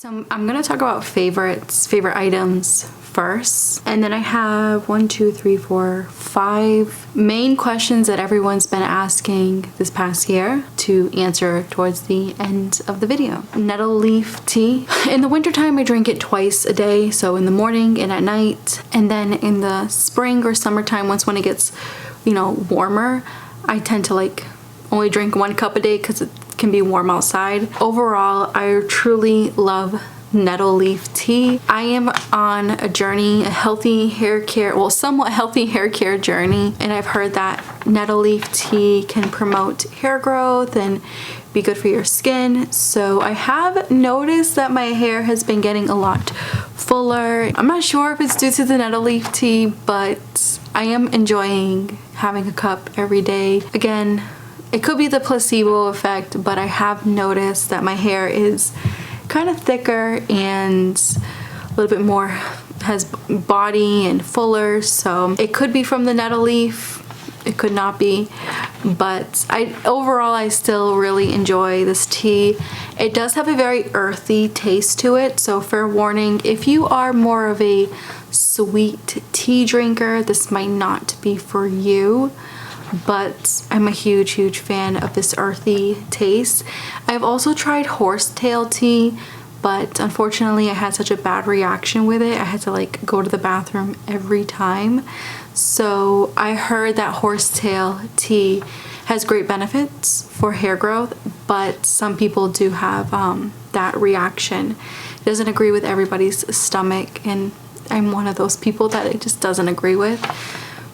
So I'm gonna talk about favorite items first. And then I have 5 main questions that everyone's been asking this past year to answer towards the end of the video. Nettle leaf tea. In the wintertime, I drink it twice a day. So in the morning and at night. And then in the spring or summertime, when it gets, warmer, I tend to only drink 1 cup a day because it can be warm outside. Overall, I truly love nettle leaf tea. I am on a journey, somewhat healthy hair care journey, and I've heard that nettle leaf tea can promote hair growth and be good for your skin. So I have noticed that my hair has been getting a lot fuller. I'm not sure if it's due to the nettle leaf tea, but I am enjoying having a cup every day. Again, it could be the placebo effect, but I have noticed that my hair is kind of thicker and a little bit more has body and fuller, so it could be from the nettle leaf, it could not be, but overall I still really enjoy this tea. It does have a very earthy taste to it, so fair warning, if you are more of a sweet tea drinker, this might not be for you. But I'm a huge fan of this earthy taste. I've also tried horsetail tea, but unfortunately I had such a bad reaction with it. I had to go to the bathroom every time. So I heard that horsetail tea has great benefits for hair growth, but some people do have that reaction. It doesn't agree with everybody's stomach, and I'm one of those people that it just doesn't agree with.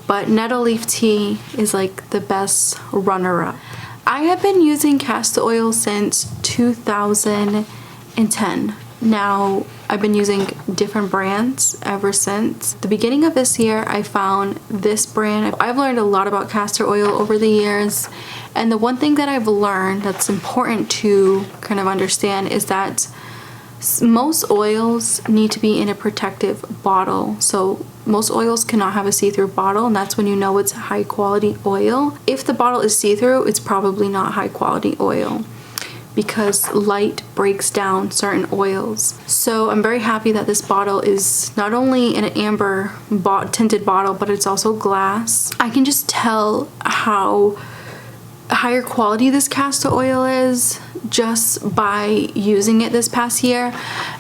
But nettle leaf tea is the best runner-up. I have been using castor oil since 2010. Now, I've been using different brands ever since. The beginning of this year, I found this brand. I've learned a lot about castor oil over the years. And the one thing that I've learned that's important to kind of understand is that most oils need to be in a protective bottle. So most oils cannot have a see-through bottle, and that's when you know it's high quality oil. If the bottle is see-through, it's probably not high quality oil because light breaks down certain oils. So I'm very happy that this bottle is not only in an amber tinted bottle, but it's also glass. I can just tell how higher quality this castor oil is just by using it this past year.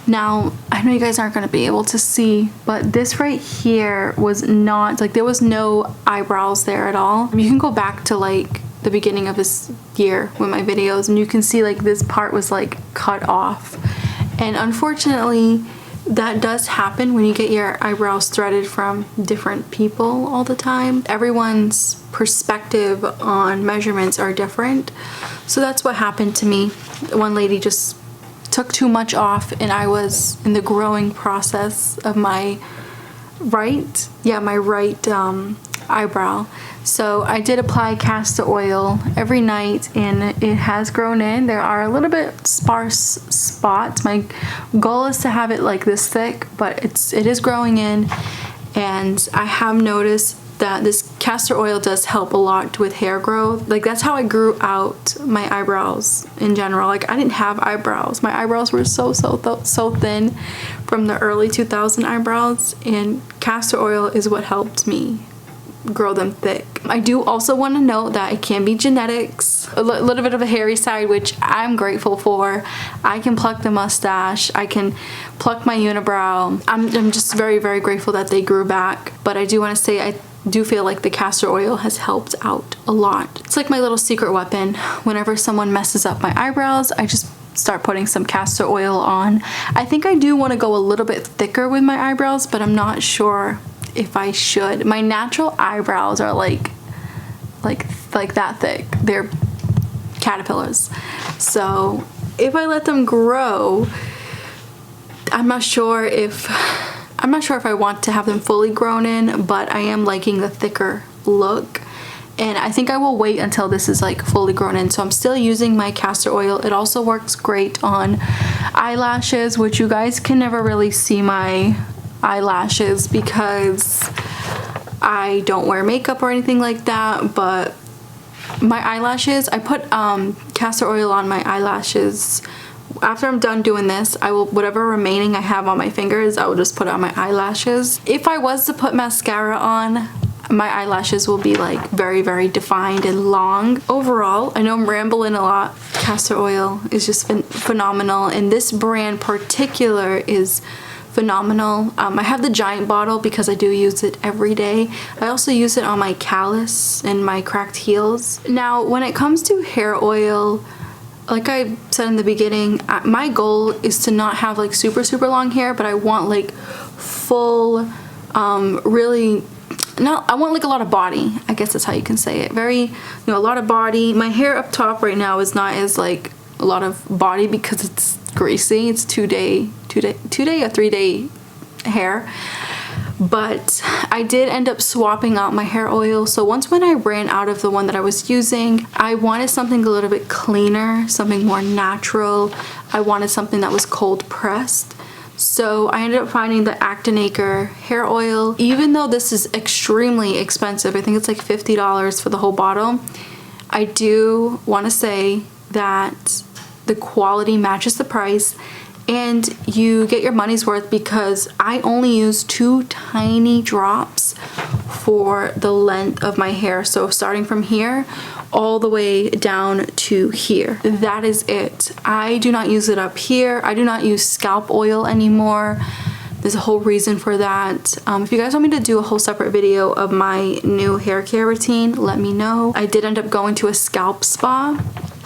Now, I know you guys aren't going to be able to see, but this right here was not, there was no eyebrows there at all. You can go back to the beginning of this year with my videos and you can see this part was cut off. And unfortunately, that does happen when you get your eyebrows threaded from different people all the time. Everyone's perspective on measurements are different. So that's what happened to me. One lady just took too much off and I was in the growing process of my right eyebrow. So I did apply castor oil every night and it has grown in. There are a little bit sparse spots. My goal is to have it this thick, but it is growing in, and I have noticed that this castor oil does help a lot with hair growth. That's how I grew out my eyebrows in general. I didn't have eyebrows. My eyebrows were so thin from the early 2000 eyebrows, and castor oil is what helped me grow them thick. I do also want to note that it can be genetics, a little bit of a hairy side, which I'm grateful for. I can pluck the mustache, I can pluck my unibrow. I'm just very grateful that they grew back. But I do want to say I do feel like the castor oil has helped out a lot. It's like my little secret weapon. Whenever someone messes up my eyebrows, I just start putting some castor oil on. I think I do want to go a little bit thicker with my eyebrows, but I'm not sure if I should. My natural eyebrows are like that thick. They're caterpillars. So if I let them grow, I'm not sure if I want to have them fully grown in, but I am liking the thicker look. And I think I will wait until this is fully grown in. So I'm still using my castor oil. It also works great on eyelashes, which you guys can never really see my eyelashes because I don't wear makeup or anything like that, but my eyelashes, I put castor oil on my eyelashes after I'm done doing this, I will, whatever remaining I have on my fingers, I will just put on my eyelashes. If I was to put mascara on, my eyelashes will be like very, very defined and long. Overall, I know I'm rambling a lot. Castor oil is just phenomenal, and this brand particular is phenomenal. I have the giant bottle because I do use it every day. I also use it on my callus and my cracked heels. Now, when it comes to hair oil, like I said in the beginning, my goal is to not have like super, super long hair, but I want like full, really, I want like a lot of body. I guess that's how you can say it. Very, you know, a lot of body. My hair up top right now is not as like a lot of body because it's greasy. It's 2 day or 3 day hair. But I did end up swapping out my hair oil. So once when I ran out of the one that I was using, I wanted something a little bit cleaner, something more natural. I wanted something that was cold pressed. So I ended up finding the Acne hair oil. Even though this is extremely expensive, I think it's like $50 for the whole bottle, I do want to say that the quality matches the price and you get your money's worth, because I only use 2 tiny drops for the length of my hair. So starting from here all the way down to here. That is it. I do not use it up here. I do not use scalp oil anymore. There's a whole reason for that. If you guys want me to do a whole separate video of my new hair care routine, let me know. I did end up going to a scalp spa.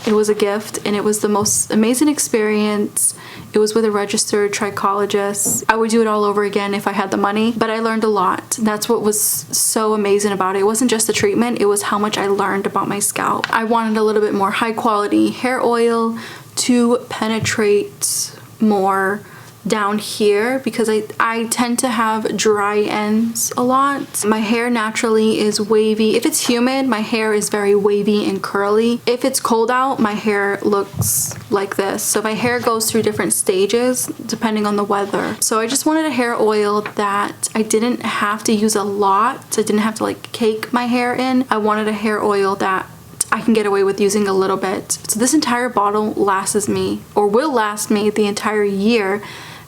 It was a gift and it was the most amazing experience. It was with a registered trichologist. I would do it all over again if I had the money, but I learned a lot. That's what was so amazing about it. It wasn't just the treatment, it was how much I learned about my scalp. I wanted a little bit more high quality hair oil to penetrate more down here because I tend to have dry ends a lot. My hair naturally is wavy. If it's humid, my hair is very wavy and curly. If it's cold out, my hair looks like this. So my hair goes through different stages depending on the weather. So I just wanted a hair oil that I didn't have to use a lot. So I didn't have to like cake my hair in. I wanted a hair oil that I can get away with using a little bit. So this entire bottle lasts me, or will last me, the entire year,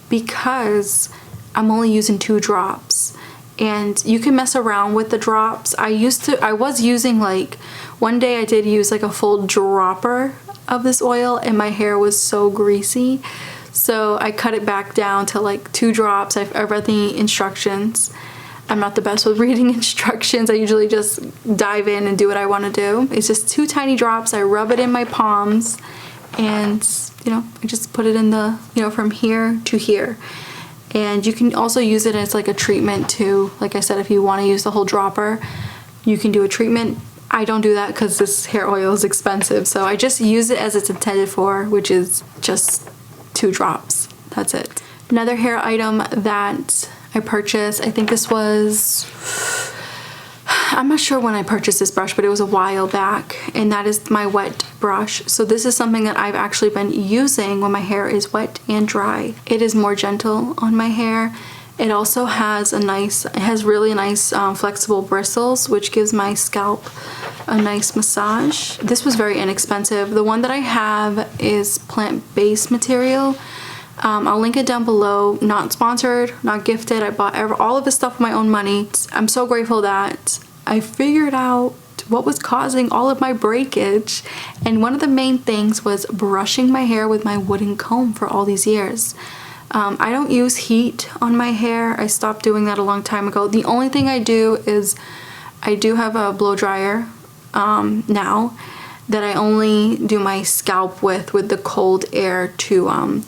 because I'm only using 2 drops. And you can mess around with the drops. I was using like, one day I did use like a full dropper of this oil and my hair was so greasy. So I cut it back down to like 2 drops. I read the instructions. I'm not the best with reading instructions. I usually just dive in and do what I want to do. It's just 2 tiny drops. I rub it in my palms and, you know, I just put it in the, you know, from here to here. And you can also use it as like a treatment too. Like I said, if you want to use the whole dropper, you can do a treatment. I don't do that because this hair oil is expensive. So I just use it as it's intended for, which is just 2 drops. That's it. Another hair item that I purchased, I think this was, I'm not sure when I purchased this brush, but it was a while back, and that is my wet brush. So this is something that I've actually been using when my hair is wet and dry. It is more gentle on my hair. It also has really nice flexible bristles, which gives my scalp a nice massage. This was very inexpensive. The one that I have is plant-based material. I'll link it down below. Not sponsored, not gifted. I bought all of this stuff with my own money. I'm so grateful that I figured out what was causing all of my breakage, and one of the main things was brushing my hair with my wooden comb for all these years. I don't use heat on my hair. I stopped doing that a long time ago. The only thing I do is I do have a blow dryer now that I only do my scalp with the cold air to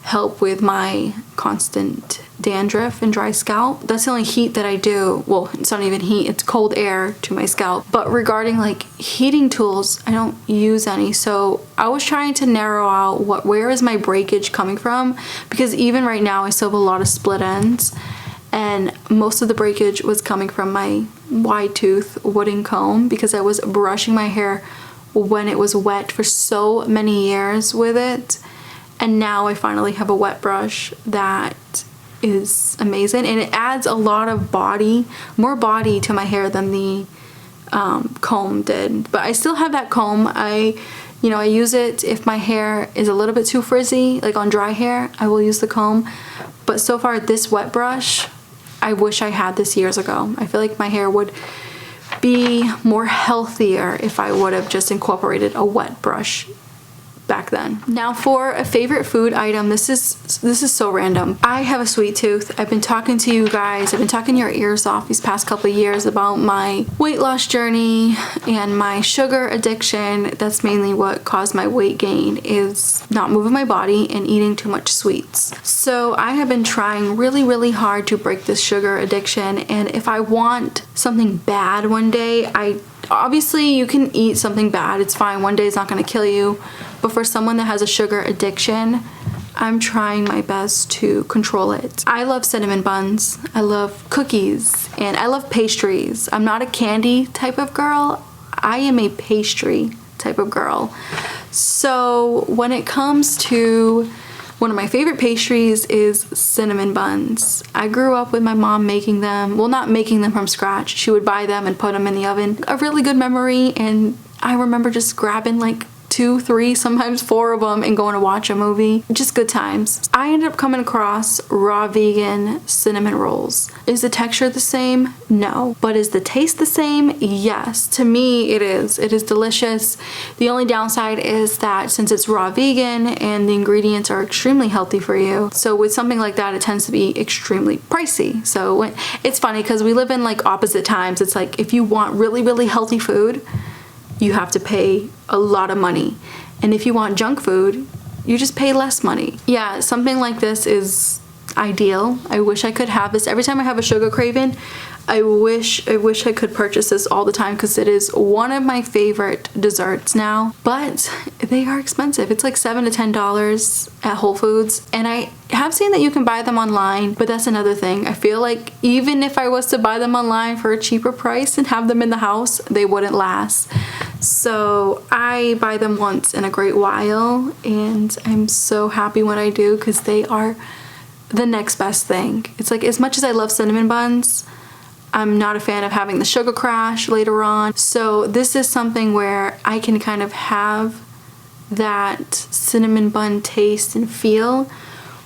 help with my constant dandruff and dry scalp. That's the only heat that I do. Well, it's not even heat, it's cold air to my scalp. But regarding like heating tools, I don't use any. So I was trying to narrow out where is my breakage coming from, because even right now I still have a lot of split ends, and most of the breakage was coming from my wide tooth wooden comb because I was brushing my hair when it was wet for so many years with it. And now I finally have a wet brush that is amazing, and it adds a lot of more body to my hair than the comb did. But I still have that comb. I You know, I use it if my hair is a little bit too frizzy, like on dry hair, I will use the comb. But so far, this wet brush, I wish I had this years ago. I feel like my hair would be more healthier if I would have just incorporated a wet brush back then. Now for a favorite food item, this is so random. I have a sweet tooth. I've been talking to you guys, I've been talking your ears off these past couple of years about my weight loss journey and my sugar addiction. That's mainly what caused my weight gain, is not moving my body and eating too much sweets. So I have been trying really hard to break this sugar addiction, and if I want something bad one day, obviously you can eat something bad, it's fine, one day it's not going to kill you. But for someone that has a sugar addiction, I'm trying my best to control it. I love cinnamon buns, I love cookies, and I love pastries. I'm not a candy type of girl, I am a pastry type of girl. So when it comes to one of my favorite pastries is cinnamon buns. I grew up with my mom making them, well, not making them from scratch. She would buy them and put them in the oven. A really good memory, and I remember just grabbing like 2, 3, sometimes 4 of them and going to watch a movie. Just good times. I ended up coming across raw vegan cinnamon rolls. Is the texture the same? No. But is the taste the same? Yes. To me, it is. It is delicious. The only downside is that since it's raw vegan and the ingredients are extremely healthy for you, so with something like that, it tends to be extremely pricey. So it's funny because we live in like opposite times. It's like if you want really healthy food, you have to pay a lot of money. And if you want junk food, you just pay less money. Yeah, something like this is ideal. I wish I could have this. Every time I have a sugar craving, I wish I could purchase this all the time because it is one of my favorite desserts now. But they are expensive. It's like $7 to $10 at Whole Foods. And I have seen that you can buy them online, but that's another thing. I feel like even if I was to buy them online for a cheaper price and have them in the house, they wouldn't last. So I buy them once in a great while, and I'm so happy when I do because they are the next best thing. It's like, as much as I love cinnamon buns, I'm not a fan of having the sugar crash later on. So this is something where I can kind of have that cinnamon bun taste and feel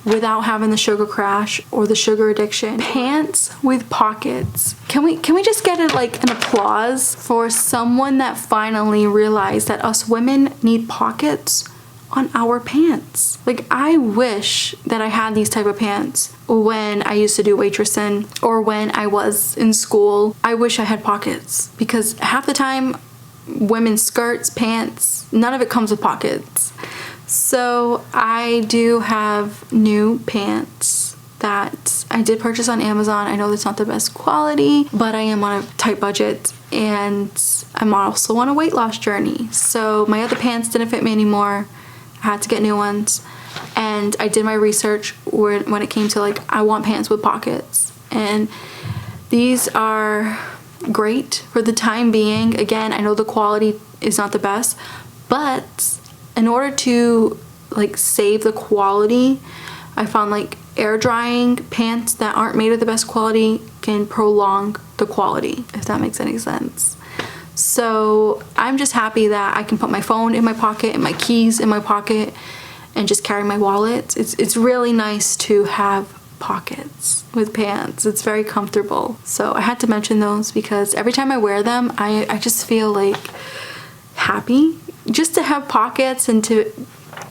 without having the sugar crash or the sugar addiction. Pants with pockets. Can we just get it like an applause for someone that finally realized that us women need pockets on our pants? Like, I wish that I had these type of pants when I used to do waitressing or when I was in school. I wish I had pockets because half the time women's skirts, pants, none of it comes with pockets. So I do have new pants that I did purchase on Amazon. I know that's not the best quality, but I am on a tight budget and I'm also on a weight loss journey. So my other pants didn't fit me anymore. I had to get new ones. And I did my research when it came to like, I want pants with pockets. And these are great for the time being. Again, I know the quality is not the best, but in order to like save the quality, I found like air drying pants that aren't made of the best quality can prolong the quality, if that makes any sense. So I'm just happy that I can put my phone in my pocket and my keys in my pocket and just carry my wallet. It's really nice to have pockets with pants. It's very comfortable. So I had to mention those because every time I wear them, I just feel like happy just to have pockets and to,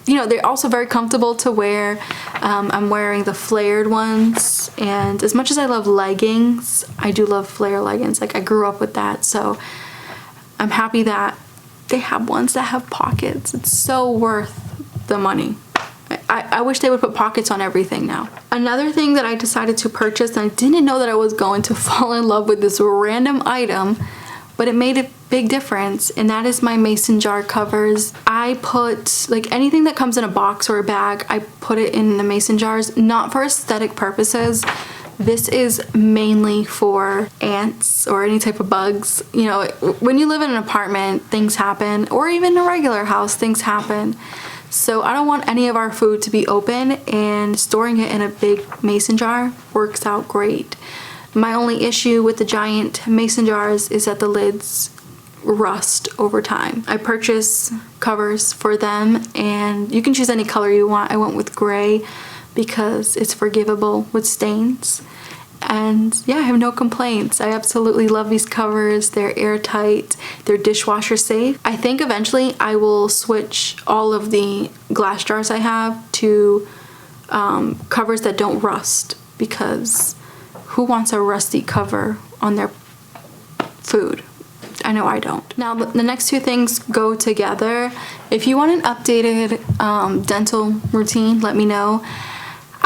you know, they're also very comfortable to wear. I'm wearing the flared ones, and as much as I love leggings, I do love flare leggings. Like, I grew up with that, so I'm happy that they have ones that have pockets. It's so worth the money. I wish they would put pockets on everything now. Another thing that I decided to purchase, and I didn't know that I was going to fall in love with this random item, but it made a big difference, and that is my mason jar covers. I put like anything that comes in a box or a bag, I put it in the mason jars, not for aesthetic purposes. This is mainly for ants or any type of bugs. You know, when you live in an apartment, things happen, or even a regular house, things happen. So I don't want any of our food to be open, and storing it in a big mason jar works out great. My only issue with the giant mason jars is that the lids rust over time. I purchase covers for them, and you can choose any color you want. I went with gray because it's forgivable with stains. And yeah, I have no complaints. I absolutely love these covers. They're airtight, they're dishwasher safe. I think eventually I will switch all of the glass jars I have to covers that don't rust, because who wants a rusty cover on their food? I know I don't. Now the next two things go together. If you want an updated dental routine, let me know.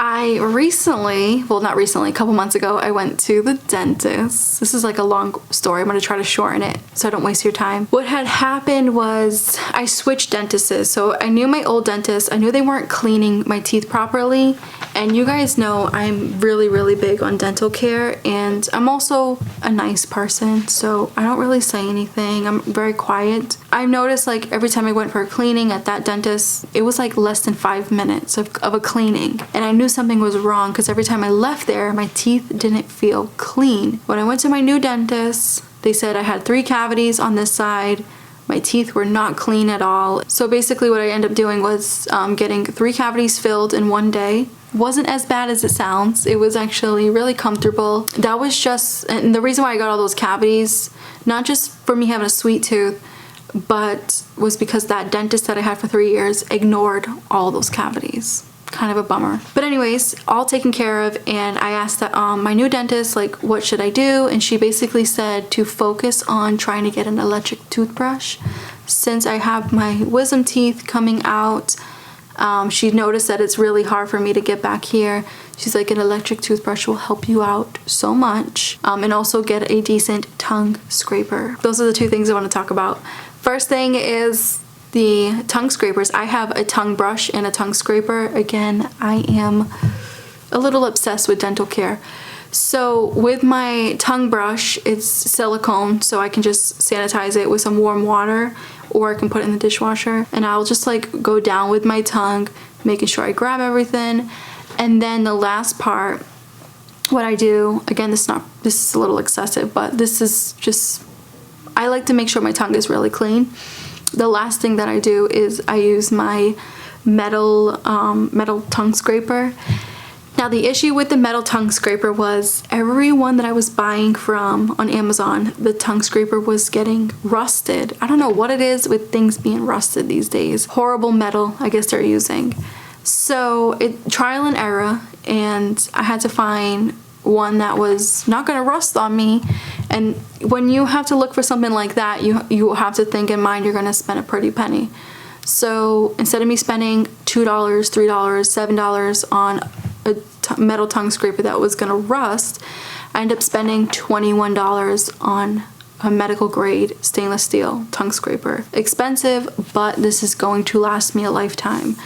I recently, well not recently, a couple months ago, I went to the dentist. This is like a long story. I'm gonna try to shorten it so I don't waste your time. What had happened was I switched dentists. So I knew my old dentist, I knew they weren't cleaning my teeth properly. And you guys know I'm really big on dental care, and I'm also a nice person, so I don't really say anything. I'm very quiet. I've noticed like every time I went for a cleaning at that dentist, it was like less than 5 minutes of a cleaning. And I knew something was wrong because every time I left there, my teeth didn't feel clean. When I went to my new dentist, they said I had 3 cavities on this side. My teeth were not clean at all. So basically what I ended up doing was getting 3 cavities filled in one day. Wasn't as bad as it sounds. It was actually really comfortable. That was just, and the reason why I got all those cavities, not just for me having a sweet tooth, but was because that dentist that I had for 3 years ignored all those cavities. Kind of a bummer. But anyways, all taken care of, and I asked that my new dentist, like, what should I do? And she basically said to focus on trying to get an electric toothbrush. Since I have my wisdom teeth coming out, she noticed that it's really hard for me to get back here. She's like, an electric toothbrush will help you out so much, and also get a decent tongue scraper. Those are the 2 things I want to talk about. First thing is the tongue scrapers. I have a tongue brush and a tongue scraper. Again, I am a little obsessed with dental care. So with my tongue brush, it's silicone, so I can just sanitize it with some warm water, or I can put it in the dishwasher, and I'll just like go down with my tongue, making sure I grab everything. And then the last part, what I do, again, this is a little excessive, but this is just, I like to make sure my tongue is really clean. The last thing that I do is I use my metal tongue scraper. Now the issue with the metal tongue scraper was everyone that I was buying from on Amazon, the tongue scraper was getting rusted. I don't know what it is with things being rusted these days. Horrible metal, I guess they're using. So trial and error, and I had to find one that was not gonna rust on me. And when you have to look for something like that, you have to think in mind you're gonna spend a pretty penny. So instead of me spending $2, $3, $7 on a metal tongue scraper that was gonna rust, I ended up spending $21 on a medical grade stainless steel tongue scraper. Expensive, but this is going to last me a lifetime.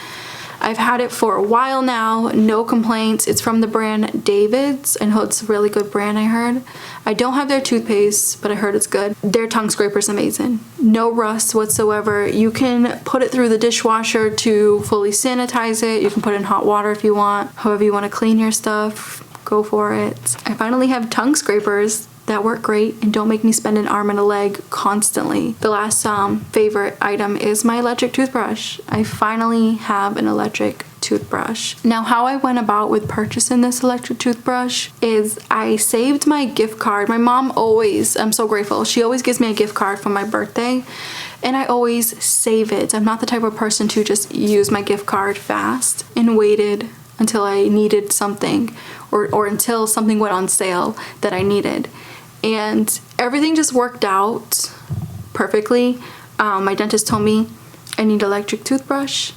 I've had it for a while now, no complaints. It's from the brand David's. I know it's a really good brand, I heard. I don't have their toothpaste, but I heard it's good. Their tongue scraper is amazing. No rust whatsoever. You can put it through the dishwasher to fully sanitize it. You can put it in hot water if you want. However you want to clean your stuff, go for it. I finally have tongue scrapers that work great and don't make me spend an arm and a leg constantly. The last favorite item is my electric toothbrush. I finally have an electric toothbrush. Now how I went about with purchasing this electric toothbrush is I saved my gift card. My mom always, I'm so grateful, she always gives me a gift card for my birthday, and I always save it. I'm not the type of person to just use my gift card fast and waited until I needed something, or until something went on sale that I needed. And everything just worked out perfectly. My dentist told me I need an electric toothbrush.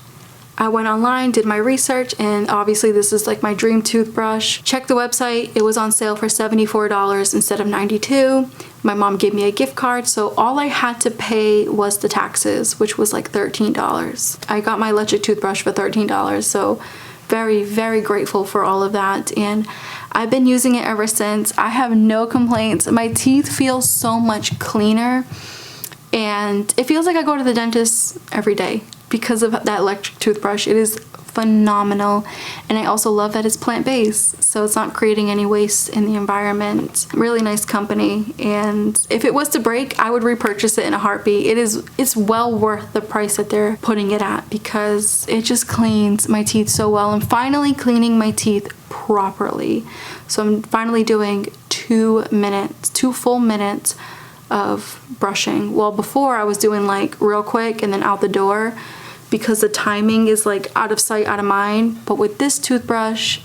I went online, did my research, and obviously this is like my dream toothbrush. Checked the website, it was on sale for $74 instead of $92. My mom gave me a gift card, so all I had to pay was the taxes, which was like $13. I got my electric toothbrush for $13, so very grateful for all of that, and I've been using it ever since. I have no complaints. My teeth feel so much cleaner, and it feels like I go to the dentist every day because of that electric toothbrush. It is phenomenal. And I also love that it's plant-based, so it's not creating any waste in the environment. Really nice company, and if it was to break, I would repurchase it in a heartbeat. It's well worth the price that they're putting it at, because it just cleans my teeth so well. I'm finally cleaning my teeth properly. So I'm finally doing 2 full minutes of brushing. Well, before I was doing like real quick and then out the door, because the timing is like out of sight, out of mind. But with this toothbrush,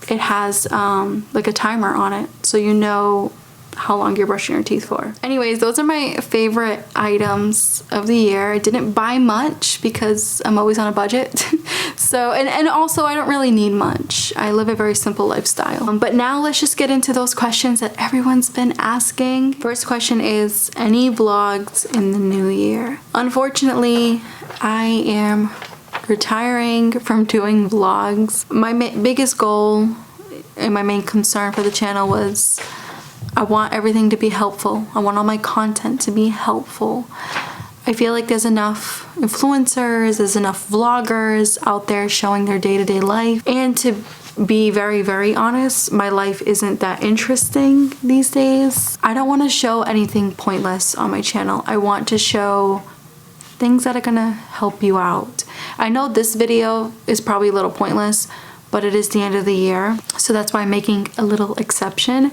it has like a timer on it, so you know how long you're brushing your teeth for. Anyways, those are my favorite items of the year. I didn't buy much because I'm always on a budget. So, and also I don't really need much. I live a very simple lifestyle. But now let's just get into those questions that everyone's been asking. First question is, any vlogs in the new year? Unfortunately, I am retiring from doing vlogs. My biggest goal and my main concern for the channel was I want everything to be helpful. I want all my content to be helpful. I feel like there's enough influencers, there's enough vloggers out there showing their day-to-day life. And to be very, very honest, my life isn't that interesting these days. I don't want to show anything pointless on my channel. I want to show things that are gonna help you out. I know this video is probably a little pointless, but it is the end of the year, so that's why I'm making a little exception.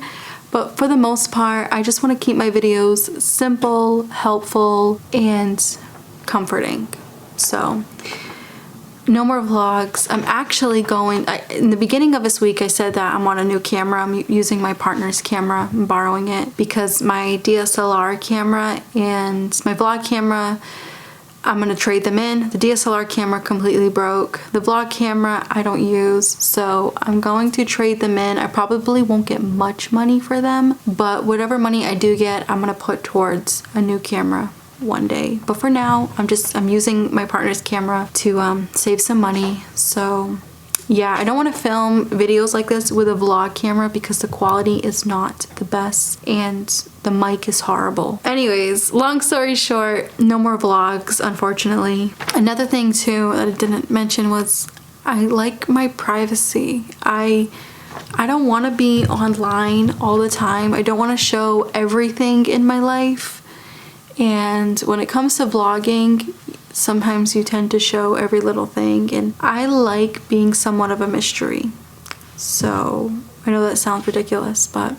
But for the most part, I just want to keep my videos simple, helpful, and comforting. So no more vlogs. I'm actually going, in the beginning of this week I said that I'm on a new camera. I'm using my partner's camera. I'm borrowing it because my DSLR camera and my vlog camera, I'm gonna trade them in. The DSLR camera completely broke. The vlog camera I don't use, so I'm going to trade them in. I probably won't get much money for them, but whatever money I do get, I'm gonna put towards a new camera one day. But for now, I'm using my partner's camera to save some money. So yeah, I don't want to film videos like this with a vlog camera because the quality is not the best and the mic is horrible. Anyways, long story short, no more vlogs, unfortunately. Another thing too that I didn't mention was I like my privacy. I don't want to be online all the time. I don't want to show everything in my life. And when it comes to vlogging, sometimes you tend to show every little thing, and I like being somewhat of a mystery. So I know that sounds ridiculous, but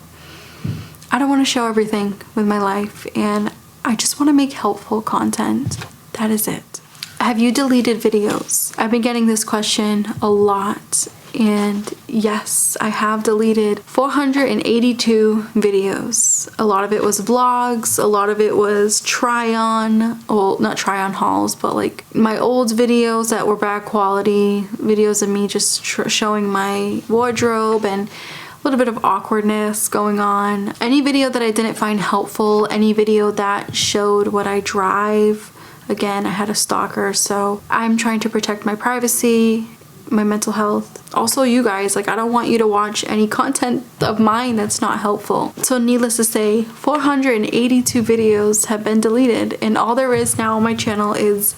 I don't want to show everything with my life, and I just want to make helpful content. That is it. Have you deleted videos? I've been getting this question a lot, and yes, I have deleted 482 videos. A lot of it was vlogs, a lot of it was well, not try on hauls, but like my old videos that were bad quality, videos of me just showing my wardrobe and a little bit of awkwardness going on. Any video that I didn't find helpful, any video that showed what I drive. Again, I had a stalker, so I'm trying to protect my privacy, my mental health. Also, you guys, like, I don't want you to watch any content of mine that's not helpful. So needless to say, 482 videos have been deleted, and all there is now on my channel is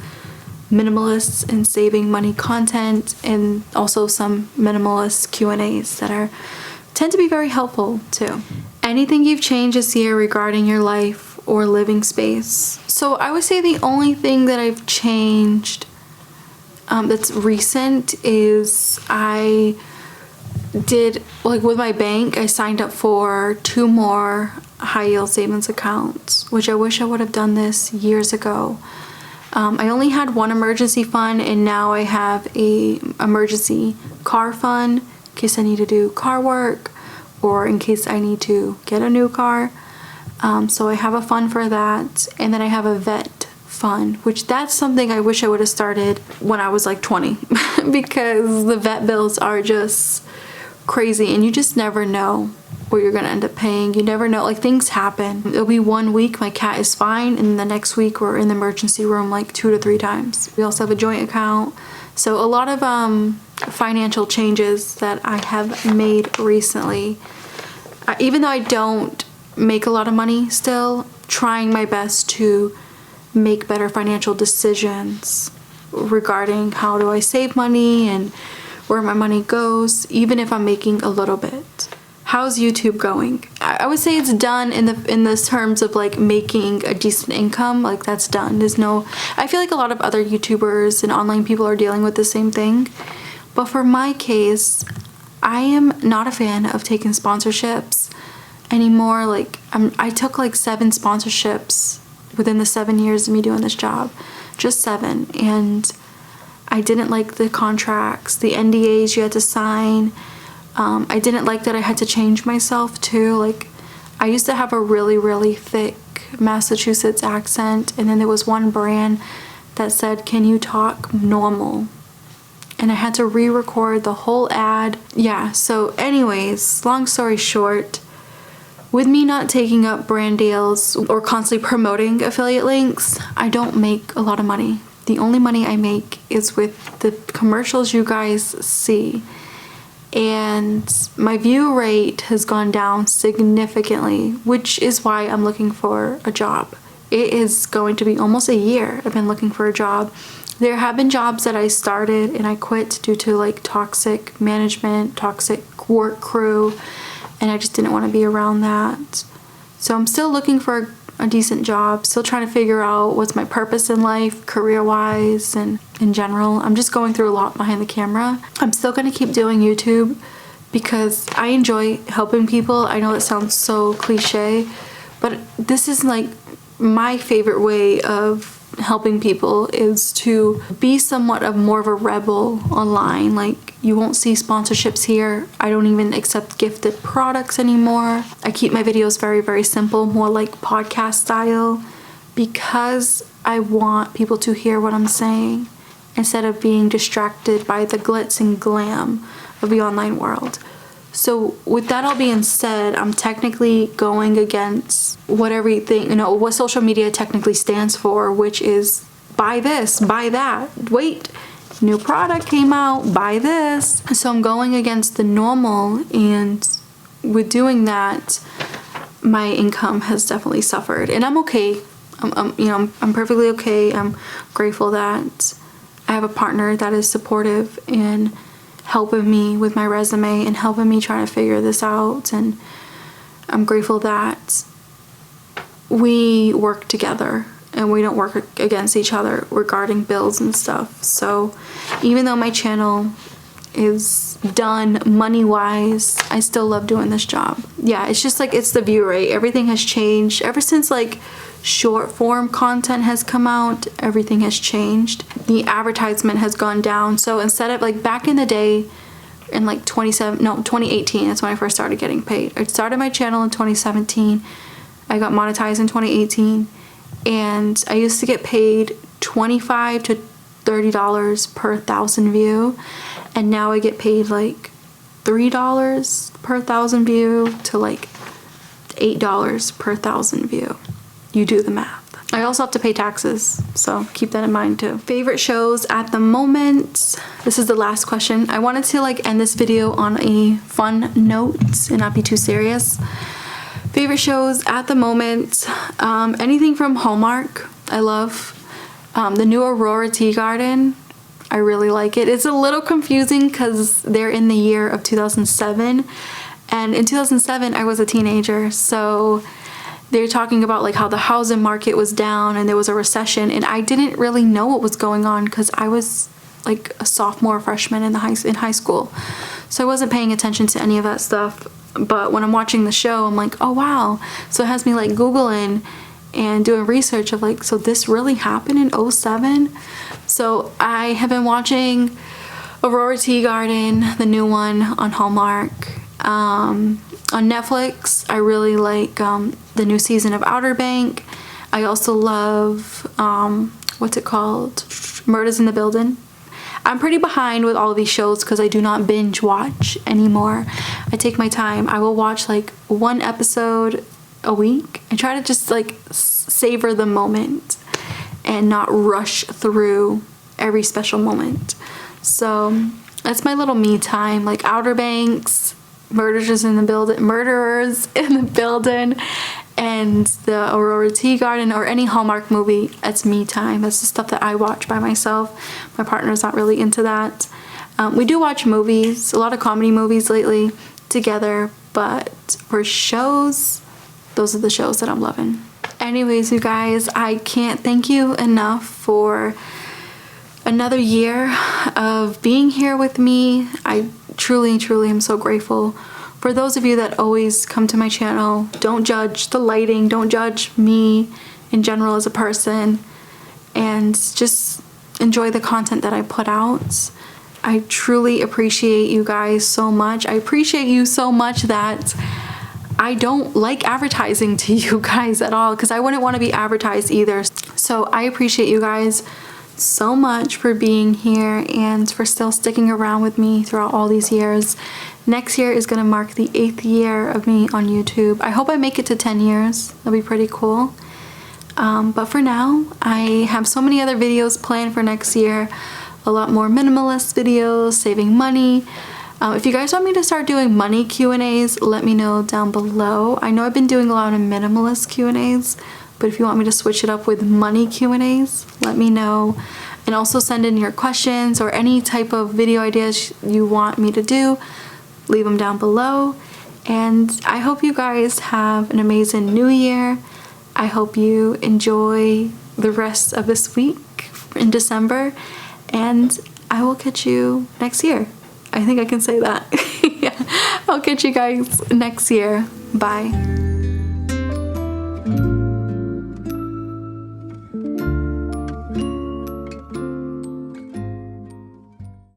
minimalists and saving money content, and also some minimalist Q&As that tend to be very helpful too. Anything you've changed this year regarding your life or living space? So I would say the only thing that I've changed that's recent is I did, like with my bank, I signed up for 2 more high yield savings accounts, which I wish I would have done this years ago. I only had one emergency fund, and now I have a emergency car fund in case I need to do car work or in case I need to get a new car. So I have a fund for that, and then I have a vet fund, which that's something I wish I would have started when I was like 20 because the vet bills are just crazy, and you just never know what you're gonna end up paying. You never know, like, things happen. It'll be 1 week my cat is fine, and the next week we're in the emergency room like 2 to 3 times. We also have a joint account. So a lot of financial changes that I have made recently. Even though I don't make a lot of money still, trying my best to make better financial decisions regarding how do I save money and where my money goes, even if I'm making a little bit. How's YouTube going? I would say it's done in the terms of like making a decent income. Like that's done. I feel like a lot of other YouTubers and online people are dealing with the same thing. But for my case, I am not a fan of taking sponsorships anymore. Like I took like 7 sponsorships within the 7 years of me doing this job. Just 7. And I didn't like the contracts, the NDAs you had to sign. I didn't like that I had to change myself too. Like I used to have a really, really thick Massachusetts accent, and then there was one brand that said, "Can you talk normal?" And I had to re-record the whole ad. Yeah, so anyways, long story short, with me not taking up brand deals or constantly promoting affiliate links, I don't make a lot of money. The only money I make is with the commercials you guys see. And my view rate has gone down significantly, which is why I'm looking for a job. It is going to be almost a year I've been looking for a job. There have been jobs that I started and I quit due to like toxic management, toxic work crew, and I just didn't want to be around that. So I'm still looking for a decent job, still trying to figure out what's my purpose in life, career-wise, and in general. I'm just going through a lot behind the camera. I'm still going to keep doing YouTube because I enjoy helping people. I know it sounds so cliche, but this is like my favorite way of helping people is to be somewhat of more of a rebel online. Like you won't see sponsorships here. I don't even accept gifted products anymore. I keep my videos very, very simple, more like podcast style, because I want people to hear what I'm saying instead of being distracted by the glitz and glam of the online world. So with that all being said, I'm technically going against what everything, what social media technically stands for, which is buy this, buy that. Wait, new product came out, buy this. So I'm going against the normal, and with doing that, my income has definitely suffered. And I'm okay. I'm perfectly okay. I'm grateful that I have a partner that is supportive and helping me with my resume and helping me try to figure this out. And I'm grateful that we work together and we don't work against each other regarding bills and stuff. So even though my channel is done money-wise, I still love doing this job. Yeah, it's just like, it's the view rate. Everything has changed ever since like short form content has come out. Everything has changed. The advertisement has gone down. So instead of like back in the day in like 2018, that's when I first started getting paid. I started my channel in 2017. I got monetized in 2018, and I used to get paid $25 to $30 per 1,000 view, and now I get paid like $3 per 1,000 view to like $8 per 1,000 view. You do the math. I also have to pay taxes, so keep that in mind too. Favorite shows at the moment. This is the last question. I wanted to like end this video on a fun note and not be too serious. Favorite shows at the moment, anything from Hallmark. I love the new Aurora Tea Garden. I really like it. It's a little confusing because they're in the year of 2007, and in 2007 I was a teenager, so they're talking about like how the housing market was down and there was a recession, and I didn't really know what was going on because I was like a sophomore, freshman in high school, so I wasn't paying attention to any of that stuff. But when I'm watching the show, I'm like, oh wow. So it has me like Googling and doing research of like, so this really happened in 2007. So I have been watching Aurora Tea Garden, the new one on Hallmark. On Netflix, I really like the new season of Outer Bank. I also love, what's it called? Murders in the Building. I'm pretty behind with all of these shows because I do not binge watch anymore. I take my time. I will watch like one episode a week and try to just like savor the moment and not rush through every special moment. So that's my little me time, like Outer Banks, Murderers in the Building, and the Aurora Tea Garden or any Hallmark movie, it's me time. That's the stuff that I watch by myself. My partner's not really into that. We do watch movies, a lot of comedy movies lately together, but for shows, those are the shows that I'm loving. Anyways, you guys, I can't thank you enough for another year of being here with me. I truly, truly am so grateful. For those of you that always come to my channel, don't judge the lighting, don't judge me in general as a person, and just enjoy the content that I put out. I truly appreciate you guys so much. I appreciate you so much that I don't like advertising to you guys at all, because I wouldn't want to be advertised either. So I appreciate you guys so much for being here and for still sticking around with me throughout all these years. Next year is going to mark the 8th year of me on YouTube. I hope I make it to 10 years. That'll be pretty cool. But for now, I have so many other videos planned for next year. A lot more minimalist videos, saving money. If you guys want me to start doing money Q&As, let me know down below. I know I've been doing a lot of minimalist Q&As, but if you want me to switch it up with money Q&As, let me know. And also send in your questions or any type of video ideas you want me to do. Leave them down below. And I hope you guys have an amazing new year. I hope you enjoy the rest of this week in December. And I will catch you next year. I think I can say that. Yeah. I'll catch you guys next year. Bye.